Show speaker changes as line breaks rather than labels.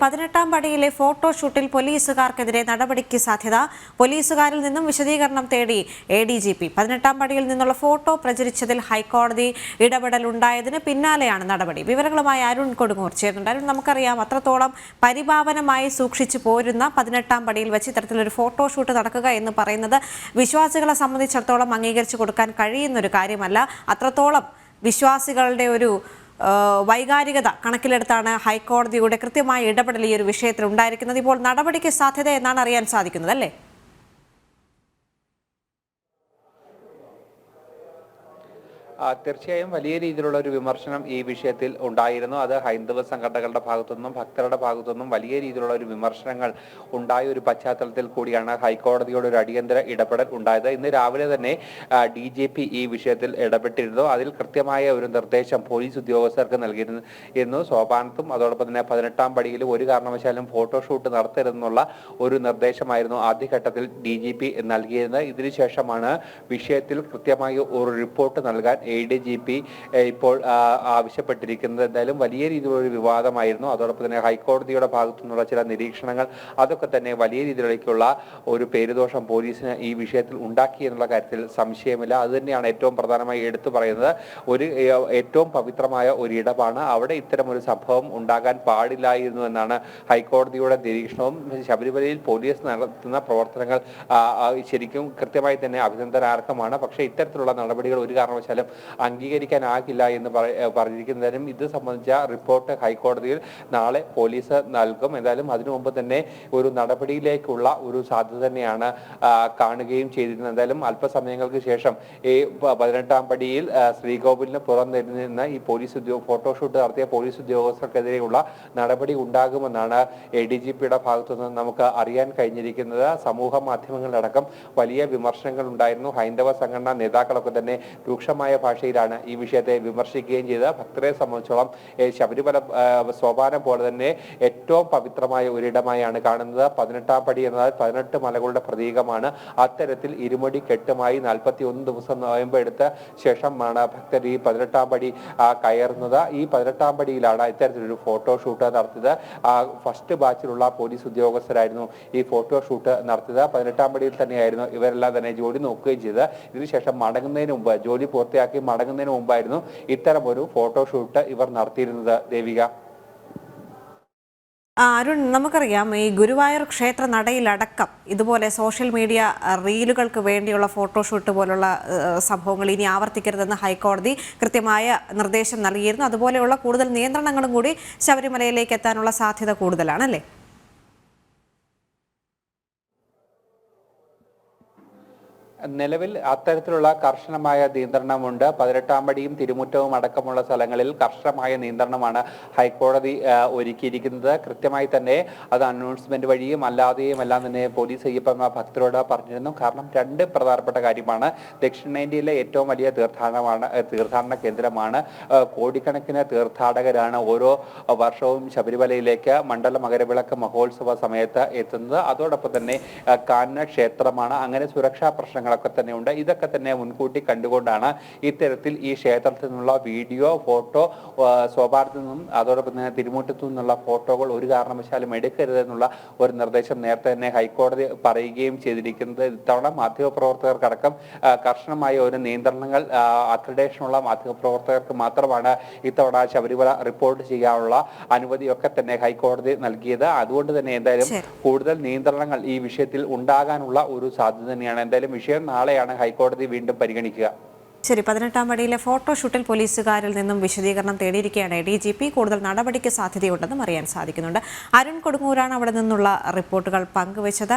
18-ാം പടിയിലെ ഫോട്ടോഷൂട്ടിൽ പോലീസുകാർക്കെതിരെ നടപടിക്ക് സാധ്യത. പോലീസുകാരിൽ നിന്നും വിശദീകരണം തേടി ADGP. 18-ാം പടിയിൽ നിന്നുള്ള ഫോട്ടോ പ്രചരിച്ചതിൽ ഹൈക്കോടതി ഇടപെടലുണ്ടായതിന് പിന്നാലെയാണ് നടപടി. വിവരങ്ങളുമായി അരുൺ കൊടുങ്ങൂർ ചേരുന്നുണ്ട്. അരുൺ, നമുക്കറിയാം അത്രത്തോളം പരിപാവനമായി സൂക്ഷിച്ചു പോരുന്ന 18-ാം പടിയിൽ വെച്ച് ഇത്തരത്തിലൊരു ഫോട്ടോഷൂട്ട് നടക്കുക എന്ന് പറയുന്നത് വിശ്വാസികളെ സംബന്ധിച്ചിടത്തോളം അംഗീകരിച്ചു കൊടുക്കാൻ കഴിയുന്നൊരു കാര്യമല്ല. അത്രത്തോളം വിശ്വാസികളുടെ ഒരു വൈകാരികത കണക്കിലെടുത്താണ് ഹൈക്കോടതിയുടെ കൃത്യമായ ഇടപെടൽ ഈ ഒരു വിഷയത്തിൽ ഉണ്ടായിരിക്കുന്നത്. ഇപ്പോൾ നടപടിക്ക് സാധ്യത എന്നാണ് അറിയാൻ സാധിക്കുന്നത്, അല്ലേ?
തീർച്ചയായും വലിയ രീതിയിലുള്ള ഒരു വിമർശനം ഈ വിഷയത്തിൽ ഉണ്ടായിരുന്നു. അത് ഹൈന്ദവ സംഘടനകളുടെ ഭാഗത്തുനിന്നും ഭക്തരുടെ ഭാഗത്തുനിന്നും വലിയ രീതിയിലുള്ള ഒരു വിമർശനങ്ങൾ ഉണ്ടായ ഒരു പശ്ചാത്തലത്തിൽ കൂടിയാണ് ഹൈക്കോടതിയുടെ ഒരു അടിയന്തര ഇടപെടൽ ഉണ്ടായത്. ഇന്ന് രാവിലെ തന്നെ DGP ഈ വിഷയത്തിൽ ഇടപെട്ടിരുന്നു. അതിൽ കൃത്യമായ ഒരു നിർദ്ദേശം പോലീസ് ഉദ്യോഗസ്ഥർക്ക് നൽകിയിരുന്നു. സോപാനത്തും അതോടൊപ്പം തന്നെ 18-ാം പടിയിൽ ഒരു കാരണവശാലും ഫോട്ടോഷൂട്ട് നടത്തരുതെന്നുള്ള ഒരു നിർദ്ദേശമായിരുന്നു ആദ്യഘട്ടത്തിൽ DGP നൽകിയിരുന്നത്. ഇതിനുശേഷമാണ് വിഷയത്തിൽ കൃത്യമായ ഒരു റിപ്പോർട്ട് നൽകാൻ ADGP ഇപ്പോൾ ആവശ്യപ്പെട്ടിരിക്കുന്നത്. എന്തായാലും വലിയ രീതിയിലുള്ള ഒരു വിവാദമായിരുന്നു. അതോടൊപ്പം തന്നെ ഹൈക്കോടതിയുടെ ഭാഗത്തു നിന്നുള്ള ചില നിരീക്ഷണങ്ങൾ അതൊക്കെ തന്നെ വലിയ രീതിയിലേക്കുള്ള ഒരു പേരുദോഷം പോലീസിന് ഈ വിഷയത്തിൽ ഉണ്ടാക്കി എന്നുള്ള കാര്യത്തിൽ സംശയമില്ല. അത് തന്നെയാണ് ഏറ്റവും പ്രധാനമായി എടുത്തു പറയുന്നത്. ഒരു ഏറ്റവും പവിത്രമായ ഒരു ഇടമാണ്. അവിടെ ഇത്തരം ഒരു സംഭവം ഉണ്ടാകാൻ പാടില്ലായിരുന്നു എന്നാണ് ഹൈക്കോടതിയുടെ നിരീക്ഷണവും. ശബരിമലയിൽ പോലീസ് നടത്തുന്ന പ്രവർത്തനങ്ങൾ ശരിക്കും കൃത്യമായി തന്നെ അഭിനന്ദനാർഹമാണ്. പക്ഷേ ഇത്തരത്തിലുള്ള നടപടികൾ ഒരു കാരണവശാലും അംഗീകരിക്കാനാകില്ല എന്ന് പറഞ്ഞിരിക്കുന്നതിനും ഇത് സംബന്ധിച്ച റിപ്പോർട്ട് ഹൈക്കോടതിയിൽ നാളെ പോലീസ് നൽകും. എന്തായാലും അതിനു മുമ്പ് തന്നെ ഒരു നടപടിയിലേക്കുള്ള ഒരു സാധ്യത തന്നെയാണ് കാണുകയും ചെയ്തിരുന്നത്. എന്തായാലും അല്പസമയങ്ങൾക്ക് ശേഷം ഈ 18-ാം പടിയിൽ ശ്രീകോവിലിന് പുറംനിന്ന് ഈ ഫോട്ടോഷൂട്ട് നടത്തിയ പോലീസ് ഉദ്യോഗസ്ഥർക്കെതിരെയുള്ള നടപടി ഉണ്ടാകുമെന്നാണ് ADGPയുടെ ഭാഗത്തുനിന്ന് നമുക്ക് അറിയാൻ കഴിഞ്ഞിരിക്കുന്നത്. സമൂഹ മാധ്യമങ്ങളിലടക്കം വലിയ വിമർശനങ്ങൾ ഉണ്ടായിരുന്നു. ഹൈന്ദവ സംഘടനാ നേതാക്കളൊക്കെ തന്നെ രൂക്ഷമായ ഭാഷയിലാണ് ഈ വിഷയത്തെ വിമർശിക്കുകയും ചെയ്തത്. ഭക്തരെ സംബന്ധിച്ചോളം ശബരിമല സോപാനം പോലെ തന്നെ ഏറ്റവും പവിത്രമായ ഒരിടമായാണ് കാണുന്നത്. 18-ാം പടി എന്നാൽ 18 മലകളുടെ പ്രതീകമാണ്. അത്തരത്തിൽ ഇരുമുടി കെട്ടുമായി 41 ദിവസം നോയമ്പ് എടുത്ത ശേഷമാണ് ഭക്തർ ഈ 18-ാം പടി കയറുന്നത്. ഈ 18-ാം പടിയിലാണ് ഇത്തരത്തിലൊരു ഫോട്ടോഷൂട്ട് നടത്തിയത്. ഫസ്റ്റ് ബാച്ചിലുള്ള പോലീസ് ഉദ്യോഗസ്ഥരായിരുന്നു ഈ ഫോട്ടോഷൂട്ട് നടത്തിയത്. 18-ാം പടിയിൽ തന്നെയായിരുന്നു ഇവരെല്ലാം തന്നെ ജോലി നോക്കുകയും ചെയ്തത്. ഇതിനുശേഷം മടങ്ങുന്നതിന് മുമ്പ് ജോലി പൂർത്തിയാക്കി മടങ്ങുന്നതിന് മുമ്പായിരുന്നു ഇത്തരം ഒരു ഫോട്ടോഷൂട്ട് ഇവർ നടത്തിയിരുന്നത്. ദേവിക,
അരുൺ, നമുക്കറിയാം ഈ ഗുരുവായൂർ ക്ഷേത്ര നടയിലടക്കം ഇതുപോലെ സോഷ്യൽ മീഡിയ റീലുകൾക്ക് വേണ്ടിയുള്ള ഫോട്ടോഷൂട്ട് പോലുള്ള സംഭവങ്ങൾ ഇനി ആവർത്തിക്കരുതെന്ന് ഹൈക്കോടതി കൃത്യമായ നിർദ്ദേശം നൽകിയിരുന്നു. അതുപോലെയുള്ള കൂടുതൽ നിയന്ത്രണങ്ങളും കൂടി ശബരിമലയിലേക്ക് എത്താനുള്ള സാധ്യത കൂടുതലാണ്, അല്ലേ?
നിലവിൽ അത്തരത്തിലുള്ള കർശനമായ നിയന്ത്രണമുണ്ട്. 18-ാം പടിയും തിരുമുറ്റവും അടക്കമുള്ള സ്ഥലങ്ങളിൽ കർശനമായ നിയന്ത്രണമാണ് ഹൈക്കോടതി ഒരുക്കിയിരിക്കുന്നത്. കൃത്യമായി തന്നെ അത് അനൗൺസ്മെന്റ് വഴിയും അല്ലാതെയും എല്ലാം തന്നെ പോലീസ് അയ്യപ്പ ഭക്തരോട് പറഞ്ഞിരുന്നു. കാരണം രണ്ട് പ്രധാനപ്പെട്ട കാര്യമാണ്. ദക്ഷിണേന്ത്യയിലെ ഏറ്റവും വലിയ തീർത്ഥാടന കേന്ദ്രമാണ്. കോടിക്കണക്കിന് തീർത്ഥാടകരാണ് ഓരോ വർഷവും ശബരിമലയിലേക്ക് മണ്ഡല മകരവിളക്ക് മഹോത്സവ സമയത്ത് എത്തുന്നത്. അതോടൊപ്പം തന്നെ കാനന ക്ഷേത്രമാണ്. അങ്ങനെ സുരക്ഷാ പ്രശ്നങ്ങളൊക്കെ തന്നെയുണ്ട്. ഇതൊക്കെ തന്നെ മുൻകൂട്ടി കണ്ടുകൊണ്ടാണ് ഇത്തരത്തിൽ ഈ ക്ഷേത്രത്തിൽ നിന്നുള്ള വീഡിയോ, ഫോട്ടോ, സോപാനത്തിൽ നിന്നും അതോടൊപ്പം തന്നെ തിരുമുറ്റത്തു നിന്നുള്ള ഫോട്ടോകൾ ഒരു കാരണവശാലും എടുക്കരുതെന്നുള്ള ഒരു നിർദ്ദേശം നേരത്തെ തന്നെ ഹൈക്കോടതി പറയുകയും ചെയ്തിരിക്കുന്നത്. ഇത്തവണ മാധ്യമപ്രവർത്തകർക്കടക്കം കർശനമായ ഒരു നിയന്ത്രണങ്ങൾ അക്രഡേഷനുള്ള മാധ്യമപ്രവർത്തകർക്ക് മാത്രമാണ് ഇത്തവണ ശബരിമല റിപ്പോർട്ട് ചെയ്യാനുള്ള അനുമതിയൊക്കെ തന്നെ ഹൈക്കോടതി നൽകിയത്. അതുകൊണ്ട് തന്നെ എന്തായാലും കൂടുതൽ നിയന്ത്രണങ്ങൾ ഈ വിഷയത്തിൽ ഉണ്ടാകാനുള്ള ഒരു സാധ്യത തന്നെയാണ്. എന്തായാലും വിഷയം നാളെയാണ് ഹൈക്കോടതി വീണ്ടും പരിഗണിക്കുക.
ശരി, 18-ാം പടിയിലെ ഫോട്ടോഷൂട്ടിൽ പോലീസുകാരിൽ നിന്നും വിശദീകരണം തേടിയിരിക്കുകയാണ് ADGP. കൂടുതൽ നടപടിക്ക് സാധ്യതയുണ്ടെന്നും അറിയാൻ സാധിക്കുന്നുണ്ട്. അരുൺ കൊടുങ്ങൂരാണ് അവിടെ നിന്നുള്ള റിപ്പോർട്ടുകൾ പങ്കുവച്ചത്.